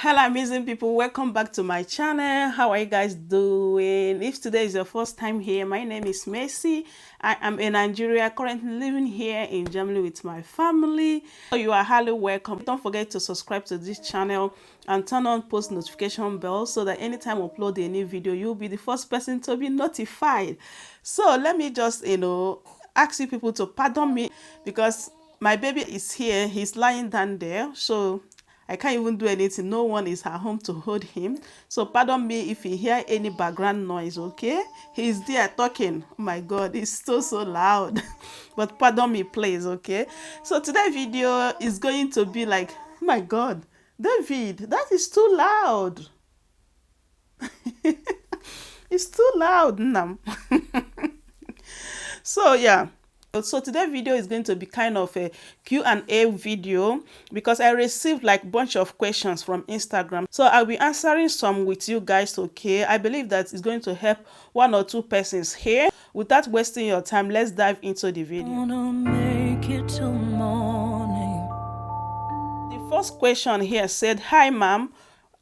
Hello amazing people, welcome back to my channel. How are you guys doing? If today is your first time here, my name is Mercy. I am in Nigeria, currently living here in Germany with my family. So you are highly welcome. Don't forget to subscribe to this channel and turn on post notification bell so that anytime I upload a new video, you'll be the first person to be notified. So let me just ask you people to pardon me because my baby is here. He's lying down there, so I can't even do anything. No one is at home to hold him. So pardon me if you hear any background noise, okay? He's there talking. Oh my God, it's so loud. But pardon me, please, okay? So today's video is going to be like, oh my God, David, that is too loud. It's too loud, Nam. So yeah. So today's video is going to be kind of a Q&A video because I received like a bunch of questions from Instagram. So I'll be answering some with you guys, okay? I believe that it's going to help one or two persons here. Without wasting your time, let's dive into the video. The first question here said, "Hi ma'am,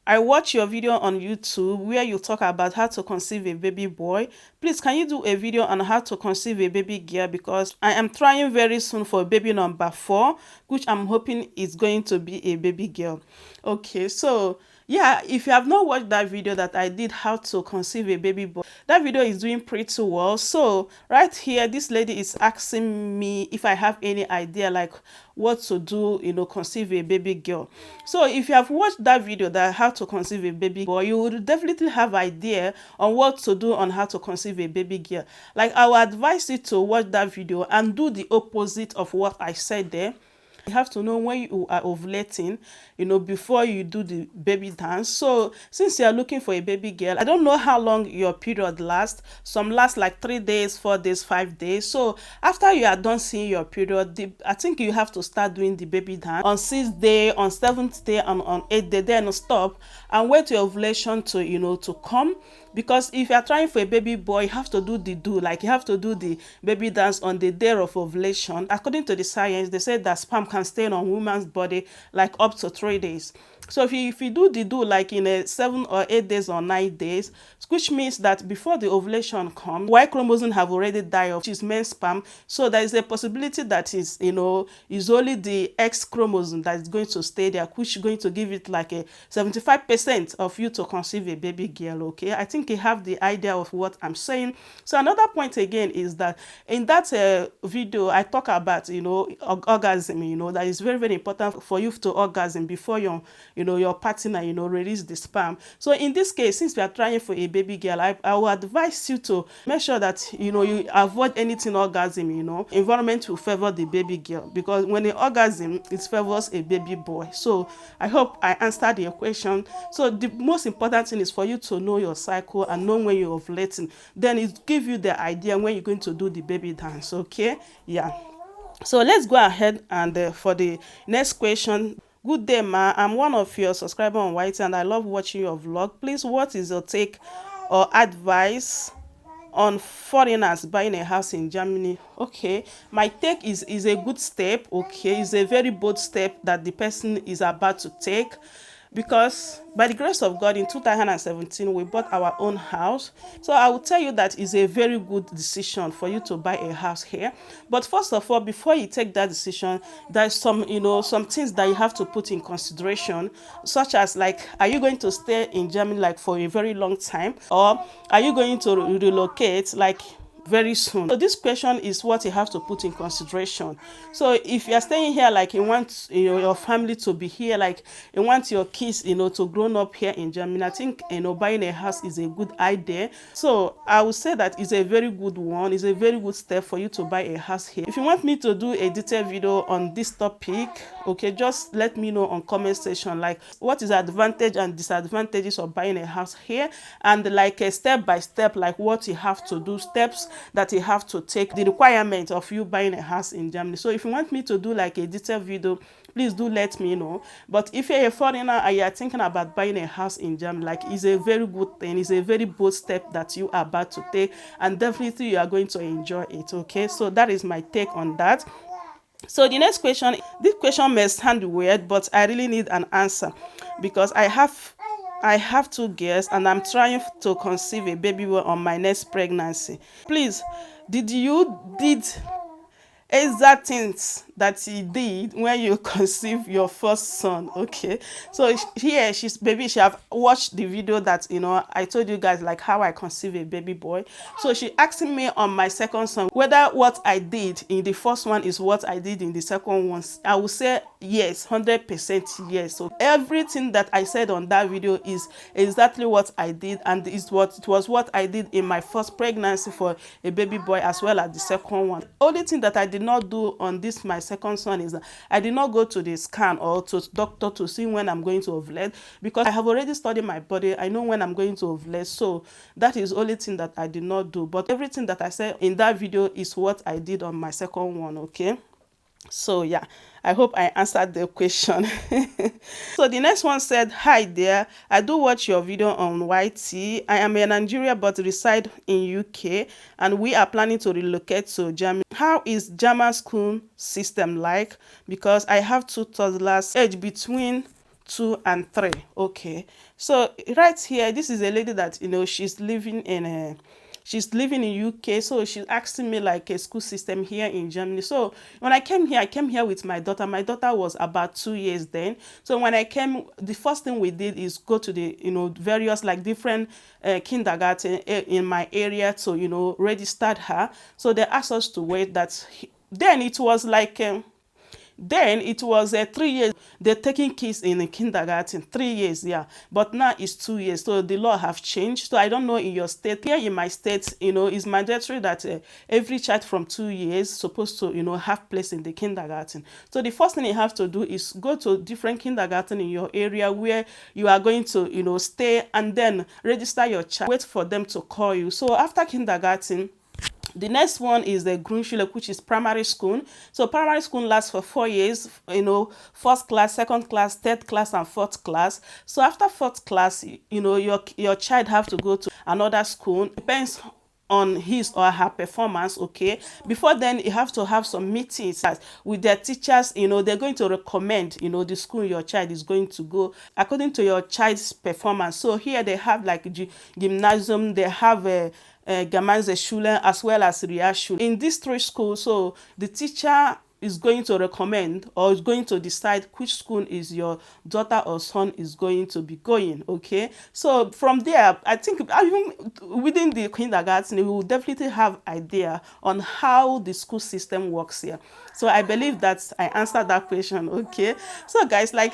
I watch your video on YouTube where you talk about how to conceive a baby boy. Please, can you do a video on how to conceive a baby girl because I am trying very soon for baby number 4, which I'm hoping is going to be a baby girl." Okay, so yeah, if you have not watched that video that I did how to conceive a baby boy, that video is doing pretty well. So right here, this lady is asking me if I have any idea like what to do, conceive a baby girl. So if you have watched that video that how to conceive a baby boy, you would definitely have idea on what to do on how to conceive a baby girl. Like I would advise you to watch that video and do the opposite of what I said there. You have to know when you are ovulating, before you do the baby dance. So since you are looking for a baby girl, I don't know how long your period lasts. Some last like 3 days, 4 days, 5 days. So after you are done seeing your period, I think you have to start doing the baby dance on 6th day, on 7th day, and on 8th day. Then stop and wait your ovulation to come. Because if you are trying for a baby boy, you have to do like you have to do the baby dance on the day of ovulation. According to the science, they say that sperm can stay on woman's body like up to 3 days. So if you do like in a 7 or 8 days or 9 days, which means that before the ovulation comes, Y chromosome have already died off, which is male sperm. So there is a possibility that is only the X chromosome that is going to stay there, which is going to give it like a 75% of you to conceive a baby girl. Okay, I think you have the idea of what I'm saying. So another point again is that in that video I talk about orgasm. That is very important for you to orgasm before your partner release the sperm. So in this case, since we are trying for a baby girl, I will advise you to make sure that you avoid anything orgasm. Environment will favor the baby girl because when the orgasm, it favors a baby boy. So I hope I answered your question. So the most important thing is for you to know your cycle and know when you're ovulating. Then it gives you the idea when you're going to do the baby dance. Okay, yeah. So let's go ahead and for the next question. Good day, ma. I'm one of your subscribers on White and I love watching your vlog. Please, what is your take or advice on foreigners buying a house in Germany? Okay, my take is a good step. Okay, it's a very bold step that the person is about to take. Because by the grace of God in 2017 we bought our own house. So I will tell you that it's a very good decision for you to buy a house here. But first of all, before you take that decision, there's some things that you have to put in consideration, such as like, are you going to stay in Germany like for a very long time, or are you going to relocate like very soon? So this question is what you have to put in consideration. So if you are staying here, like you want your family to be here, like you want your kids to grow up here in Germany, I think buying a house is a good idea. So I would say that it's a very good one. It's a very good step for you to buy a house here. If you want me to do a detailed video on this topic, okay, just let me know on comment section, like what is the advantage and disadvantages of buying a house here, and like a step by step, like what you have to do, steps that you have to take, the requirement of you buying a house in Germany. So if you want me to do like a detailed video, please do let me know. But if you're a foreigner and you're thinking about buying a house in Germany, like it's a very good thing, it's a very bold step that you are about to take, and definitely you are going to enjoy it. Okay, so that is my take on that. So the next question, this question may sound weird, but I really need an answer because I have two girls and I'm trying to conceive a baby boy on my next pregnancy. Please, did exact things that he did when you conceive your first son? Okay, so here she's baby, she have watched the video that I told you guys, like how I conceive a baby boy. So she asking me on my second son whether what I did in the first one is what I did in the second one. I will say yes, 100% yes. So everything that I said on that video is exactly what I did, and it was what I did in my first pregnancy for a baby boy as well as the second one. Only thing that I did not do on this my second son is that I did not go to the scan or to doctor to see when I'm going to ovulate, because I have already studied my body. I know when I'm going to ovulate. So that is the only thing that I did not do. But everything that I said in that video is what I did on my second one. Okay, so yeah, I hope I answered the question. So the next one said, hi there, I do watch your video on YT. I am in Nigeria but reside in UK and we are planning to relocate to Germany. How is German school system like? Because I have two toddlers age between 2 and 3. Okay, so right here, this is a lady that she's living in UK, so she's asking me like a school system here in Germany. So when I came here with my daughter. My daughter was about 2 years then. So when I came, the first thing we did is go to the various like different kindergarten in my area to register her. So they asked us to wait. Then it was like. Then it was 3 years. They're taking kids in the kindergarten, 3 years, yeah. But now it's 2 years. So the law have changed. So I don't know in your state. Here in my state, it's mandatory that every child from 2 years supposed to, have place in the kindergarten. So the first thing you have to do is go to different kindergarten in your area where you are going to, stay, and then register your child. Wait for them to call you. So after kindergarten, the next one is the Grundschule, which is primary school. So primary school lasts for 4 years, first class, second class, third class, and fourth class. So after fourth class, your child have to go to another school. Depends on his or her performance. Okay, before then you have to have some meetings with their teachers. They're going to recommend the school your child is going to go according to your child's performance. So here they have like gymnasium, they have a Gemeinschule as well as Realschule. In these three schools, so the teacher is going to recommend or is going to decide which school is your daughter or son is going to be going. Okay, so from there, I think even within the kindergarten, we will definitely have idea on how the school system works here. So I believe that I answered that question. Okay, so guys, like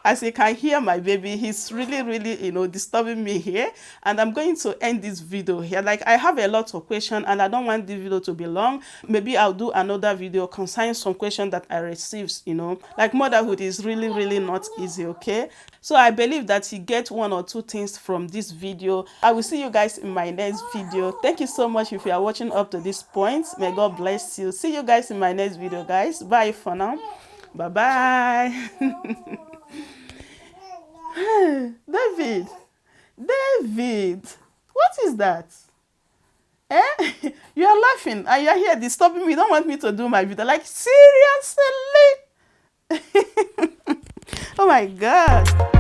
as you can hear, my baby, he's really disturbing me here, and I'm going to end this video here. Like I have a lot of questions and I don't want this video to be long. Maybe I'll do another video concerning some questions that I received. Like motherhood is really not easy. Okay, so I believe that you get one or two things from this video. I will see you guys in my next video. Thank you so much if you are watching up to this point. May God bless you. See you guys in my next video, guys. Bye for now. Bye bye. David, what is that? You are laughing and you're here disturbing me. You don't want me to do my video. Like, seriously? Oh my God.